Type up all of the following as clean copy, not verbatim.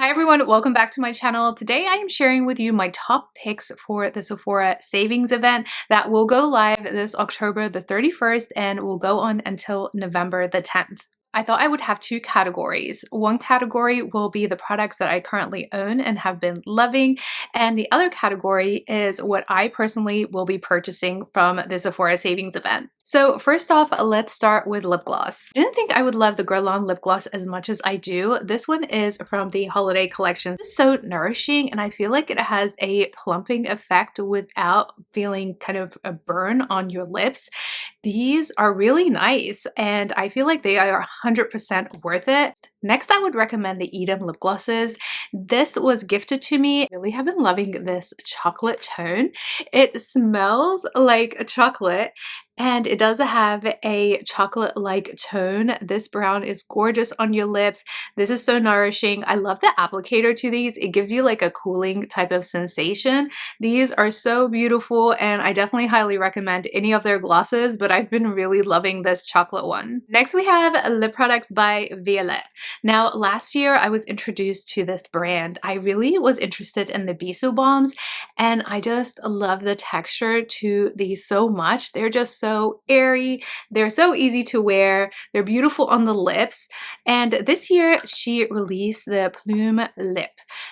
Hi everyone, welcome back to my channel. Today I am sharing with you my top picks for the Sephora Savings Event that will go live this October the 31st and will go on until November the 10th. I thought I would have two categories. One category will be the products that I currently own and have been loving, and the other category is what I personally will be purchasing from the Sephora Savings Event. So first off, let's start with lip gloss. I didn't think I would love the Guerlain lip gloss as much as I do. This one is from the holiday collection. It's so nourishing and I feel like it has a plumping effect without feeling kind of a burn on your lips. These are really nice and I feel like they are 100% worth it. Next, I would recommend the Edam lip glosses. This was gifted to me. I really have been loving this chocolate tone. It smells like a chocolate and it does have a chocolate-like tone. This brown is gorgeous on your lips. This is so nourishing. I love the applicator to these. It gives you like a cooling type of sensation. These are so beautiful and I definitely highly recommend any of their glosses, but I've been really loving this chocolate one. Next, we have lip products by Violette. Now, last year I was introduced to this brand. I really was interested in the Bisou bombs and I just love the texture to these so much. They're just so airy. They're so easy to wear. They're beautiful on the lips. And this year she released the Plume Lip.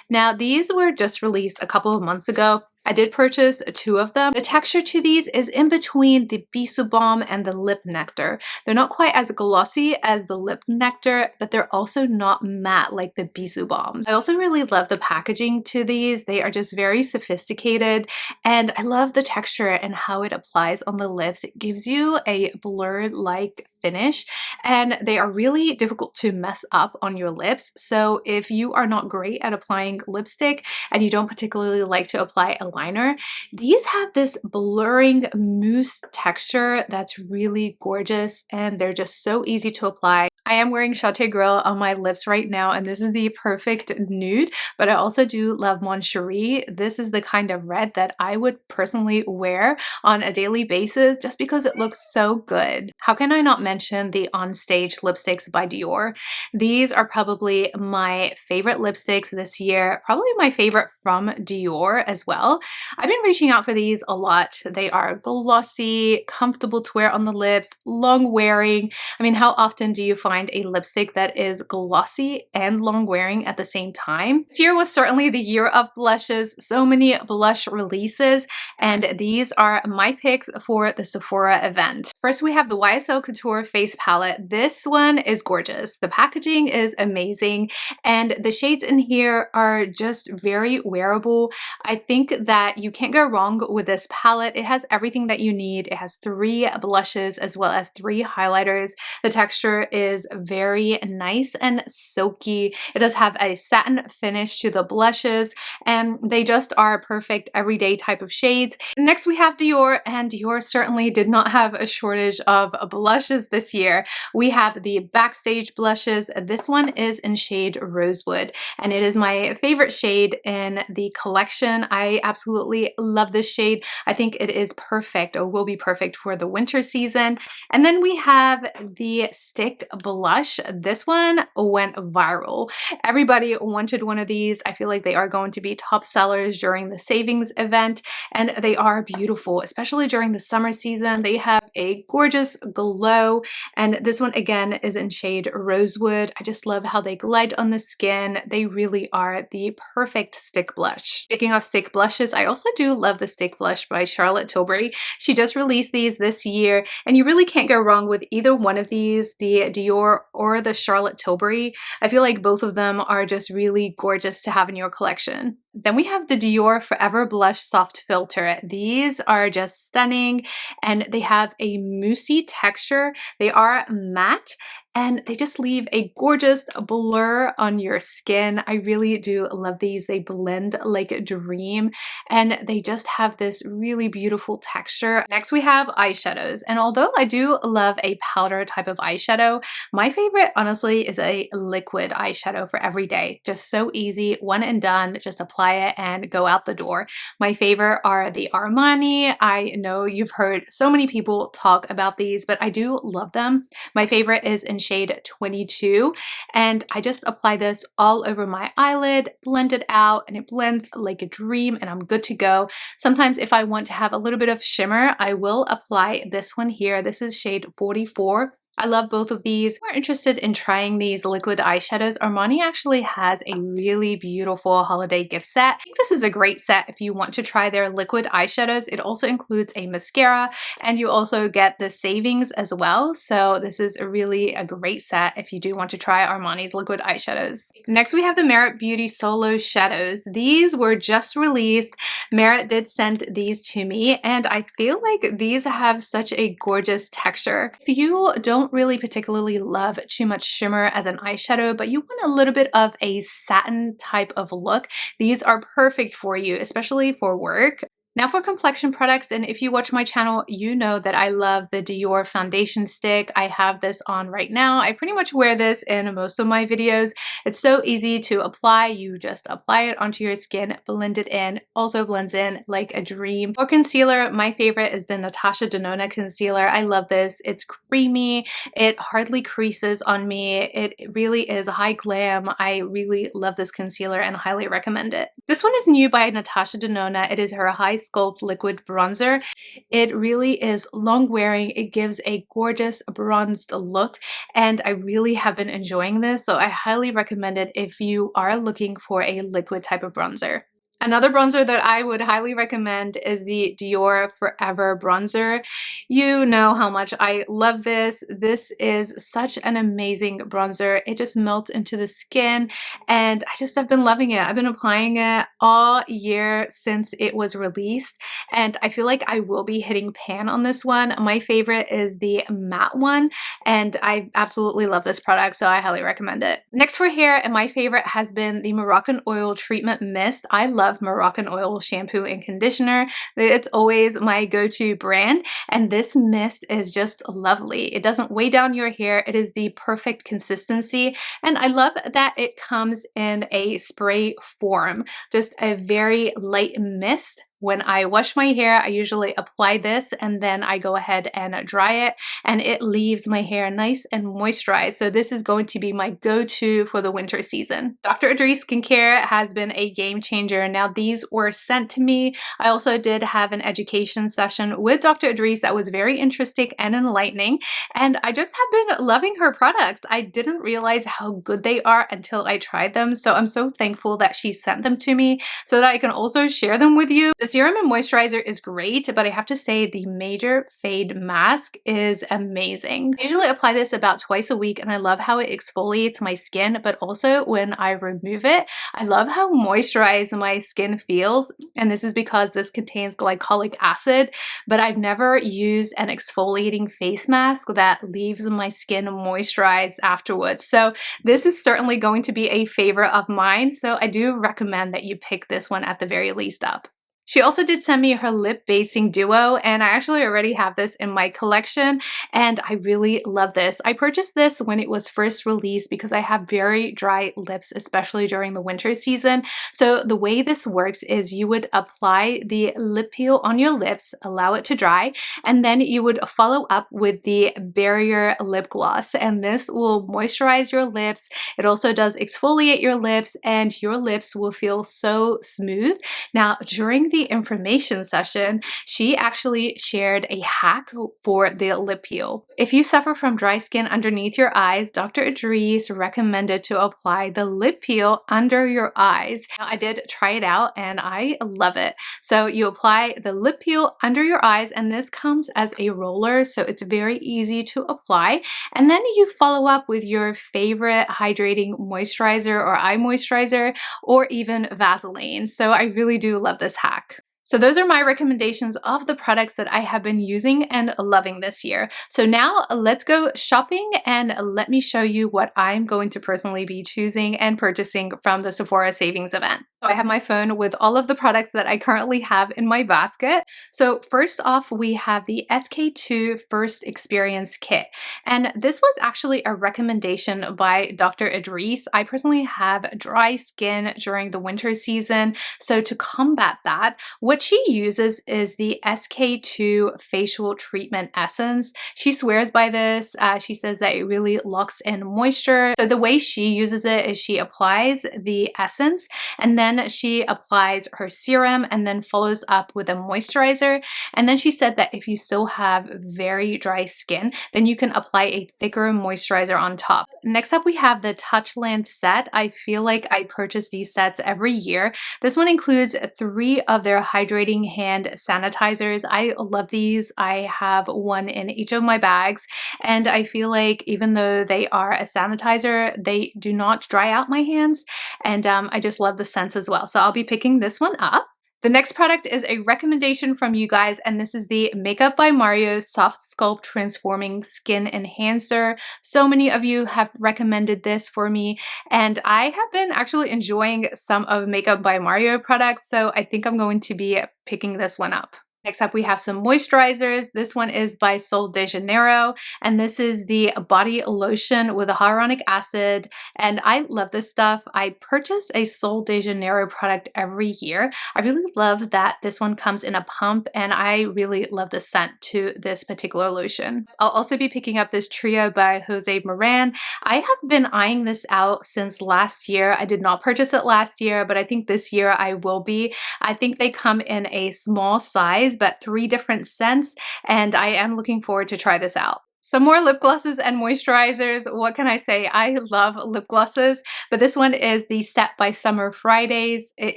Now, these were just released a couple of months ago. I did purchase two of them. The texture to these is in between the Bisou Balm and the Lip Nectar. They're not quite as glossy as the Lip Nectar, but they're also not matte like the Bisou Balm. I also really love the packaging to these. They are just very sophisticated and I love the texture and how it applies on the lips. It gives you a blurred-like finish and they are really difficult to mess up on your lips. So if you are not great at applying lipstick and you don't particularly like to apply a liner, these have this blurring mousse texture that's really gorgeous and they're just so easy to apply. I am wearing Chateau Grill on my lips right now and this is the perfect nude, but I also do love Mon Cherie. This is the kind of red that I would personally wear on a daily basis just because it looks so good. How can I not mention the On Stage lipsticks by Dior? These are probably my favorite lipsticks this year, probably my favorite from Dior as well. I've been reaching out for these a lot. They are glossy, comfortable to wear on the lips, long wearing. I mean, how often do you find a lipstick that is glossy and long wearing at the same time? This year was certainly the year of blushes, so many blush releases, and these are my picks for the Sephora event. First, we have the YSL Couture Face Palette. This one is gorgeous. The packaging is amazing, and the shades in here are just very wearable. I think that you can't go wrong with this palette. It has everything that you need. It has 3 blushes as well as 3 highlighters. The texture is very nice and silky. It does have a satin finish to the blushes and they just are perfect everyday type of shades. Next, we have Dior, and Dior certainly did not have a shortage of blushes this year. We have the Backstage blushes. This one is in shade Rosewood and it is my favorite shade in the collection. I absolutely love this shade. I think it is perfect or will be perfect for the winter season. And then we have the Stick blush. This one went viral. Everybody wanted one of these. I feel like they are going to be top sellers during the savings event and they are beautiful, especially during the summer season. They have a gorgeous glow and this one again is in shade Rosewood. I just love how they glide on the skin. They really are the perfect stick blush. Speaking of stick blushes, I also do love the Stick blush by Charlotte Tilbury. She just released these this year and you really can't go wrong with either one of these, the Dior or the Charlotte Tilbury. I feel like both of them are just really gorgeous to have in your collection. Then we have the Dior Forever Blush Soft Filter. These are just stunning and they have a moussey texture. They are matte and they just leave a gorgeous blur on your skin. I really do love these. They blend like a dream and they just have this really beautiful texture. Next, we have eyeshadows. And although I do love a powder type of eyeshadow, my favorite honestly is a liquid eyeshadow for every day. Just so easy, one and done, just apply apply it and go out the door. My favorite are the Armani. I know you've heard so many people talk about these, but I do love them. My favorite is in shade 22, and I just apply this all over my eyelid, blend it out, and it blends like a dream, and I'm good to go. Sometimes if I want to have a little bit of shimmer, I will apply this one here. This is shade 44. I love both of these. If you're interested in trying these liquid eyeshadows, Armani actually has a really beautiful holiday gift set. I think this is a great set if you want to try their liquid eyeshadows. It also includes a mascara, and you also get the savings as well. So this is really a great set if you do want to try Armani's liquid eyeshadows. Next, we have the Merit Beauty Solo Shadows. These were just released. Merit did send these to me, and I feel like these have such a gorgeous texture. If you don't really particularly love too much shimmer as an eyeshadow, but you want a little bit of a satin type of look, these are perfect for you, especially for work. Now for complexion products, and if you watch my channel, you know that I love the Dior foundation stick. I have this on right now. I pretty much wear this in most of my videos. It's so easy to apply. You just apply it onto your skin, blend it in, also blends in like a dream. For concealer, my favorite is the Natasha Denona concealer. I love this. It's creamy. It hardly creases on me. It really is high glam. I really love this concealer and highly recommend it. This one is new by Natasha Denona. It is her High Sculpt Liquid Bronzer. It really is long wearing. It gives a gorgeous bronzed look, and I really have been enjoying this, so I highly recommend it if you are looking for a liquid type of bronzer. Another bronzer that I would highly recommend is the Dior Forever Bronzer. You know how much I love this. This is such an amazing bronzer. It just melts into the skin, and I just have been loving it. I've been applying it all year since it was released, and I feel like I will be hitting pan on this one. My favorite is the matte one, and I absolutely love this product, so I highly recommend it. Next for hair, and my favorite has been the Moroccan Oil Treatment Mist. I love Moroccan Oil shampoo and conditioner. It's always my go-to brand, and this mist is just lovely. It doesn't weigh down your hair. It is the perfect consistency, and I love that it comes in a spray form, just a very light mist. When I wash my hair, I usually apply this and then I go ahead and dry it, and it leaves my hair nice and moisturized. So this is going to be my go-to for the winter season. Dr. Idris Skincare has been a game changer. Now these were sent to me. I also did have an education session with Dr. Idris that was very interesting and enlightening, and I just have been loving her products. I didn't realize how good they are until I tried them, so I'm so thankful that she sent them to me so that I can also share them with you. The serum and moisturizer is great, but I have to say the Major Fade Mask is amazing. I usually apply this about twice a week, and I love how it exfoliates my skin, but also when I remove it, I love how moisturized my skin feels, and this is because this contains glycolic acid, but I've never used an exfoliating face mask that leaves my skin moisturized afterwards. So this is certainly going to be a favorite of mine, so I do recommend that you pick this one at the very least up. She also did send me her lip basing duo, and I actually already have this in my collection, and I really love this. I purchased this when it was first released because I have very dry lips, especially during the winter season. So the way this works is you would apply the lip peel on your lips, allow it to dry, and then you would follow up with the Barrier Lip Gloss, and this will moisturize your lips. It also does exfoliate your lips, and your lips will feel so smooth. Now, during the information session, she actually shared a hack for the lip peel. If you suffer from dry skin underneath your eyes, Dr. Idris recommended to apply the lip peel under your eyes. Now, I did try it out and I love it. So you apply the lip peel under your eyes, and this comes as a roller, so it's very easy to apply. And then you follow up with your favorite hydrating moisturizer or eye moisturizer, or even Vaseline. So I really do love this hack. So those are my recommendations of the products that I have been using and loving this year. So now let's go shopping, and let me show you what I'm going to personally be choosing and purchasing from the Sephora Savings Event. I have my phone with all of the products that I currently have in my basket. So first off, we have the SK2 First Experience Kit. And this was actually a recommendation by Dr. Idris. I personally have dry skin during the winter season. So to combat that, what she uses is the SK2 Facial Treatment Essence. She swears by this. She says that it really locks in moisture. So the way she uses it is she applies the essence and then she applies her serum and then follows up with a moisturizer. And then she said that if you still have very dry skin, then you can apply a thicker moisturizer on top. Next up, we have the Touchland set. I feel like I purchase these sets every year. This one includes 3 of their hydrating hand sanitizers. I love these. I have one in each of my bags, and I feel like even though they are a sanitizer, they do not dry out my hands, and I just love the scents as well. So I'll be picking this one up. The next product is a recommendation from you guys, and this is the Makeup by Mario Soft Sculpt Transforming Skin Enhancer. So many of you have recommended this for me, and I have been actually enjoying some of Makeup by Mario products, so I think I'm going to be picking this one up. Next up, we have some moisturizers. This one is by Sol de Janeiro, and this is the body lotion with a hyaluronic acid, and I love this stuff. I purchase a Sol de Janeiro product every year. I really love that this one comes in a pump, and I really love the scent to this particular lotion. I'll also be picking up this trio by Jose Moran. I have been eyeing this out since last year. I did not purchase it last year, but I think this year I will be. I think they come in a small size, but 3 different scents, and I am looking forward to try this out. Some more lip glosses and moisturizers. What can I say? I love lip glosses, but this one is the Set by Summer Fridays. It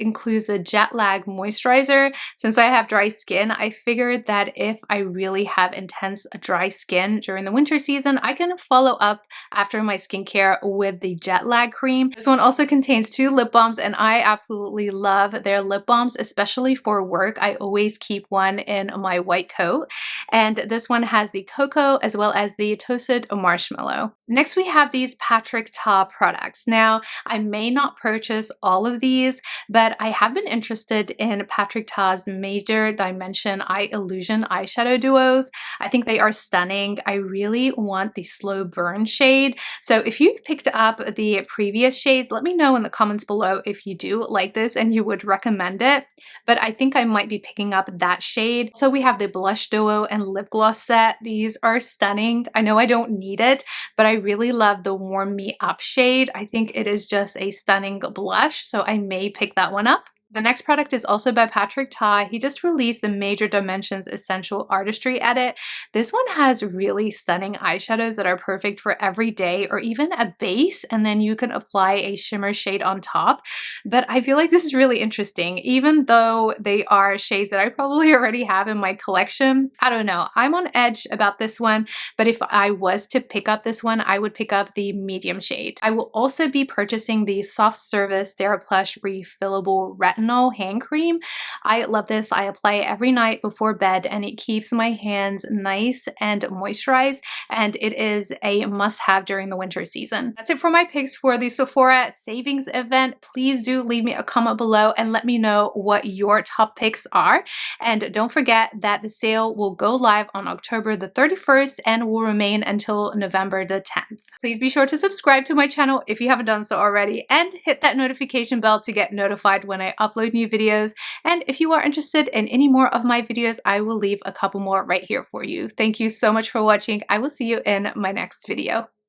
includes the Jet Lag Moisturizer. Since I have dry skin, I figured that if I really have intense dry skin during the winter season, I can follow up after my skincare with the Jet Lag Cream. This one also contains 2 lip balms, and I absolutely love their lip balms, especially for work. I always keep one in my white coat, and this one has the cocoa as well as the toasted marshmallow. Next, we have these Patrick Ta products. Now, I may not purchase all of these, but I have been interested in Patrick Ta's Major Dimension Eye Illusion eyeshadow duos. I think they are stunning. I really want the Slow Burn shade. So if you've picked up the previous shades, let me know in the comments below if you do like this and you would recommend it. But I think I might be picking up that shade. So we have the Blush Duo and Lip Gloss set. These are stunning. I know I don't need it, but I really love the Warm Me Up shade. I think it is just a stunning blush, so I may pick that one up. The next product is also by Patrick Ta. He just released the Major Dimensions Essential Artistry Edit. This one has really stunning eyeshadows that are perfect for every day or even a base, and then you can apply a shimmer shade on top. But I feel like this is really interesting, even though they are shades that I probably already have in my collection. I don't know. I'm on edge about this one, but if I was to pick up this one, I would pick up the medium shade. I will also be purchasing the Soft Service TheraPlush Refillable Retinol hand cream. I love this. I apply it every night before bed, and it keeps my hands nice and moisturized, and it is a must-have during the winter season. That's it for my picks for the Sephora Savings Event. Please do leave me a comment below and let me know what your top picks are. And don't forget that the sale will go live on October the 31st and will remain until November the 10th. Please be sure to subscribe to my channel if you haven't done so already, and hit that notification bell to get notified when I upload new videos. And if you are interested in any more of my videos, I will leave a couple more right here for you. Thank you so much for watching. I will see you in my next video.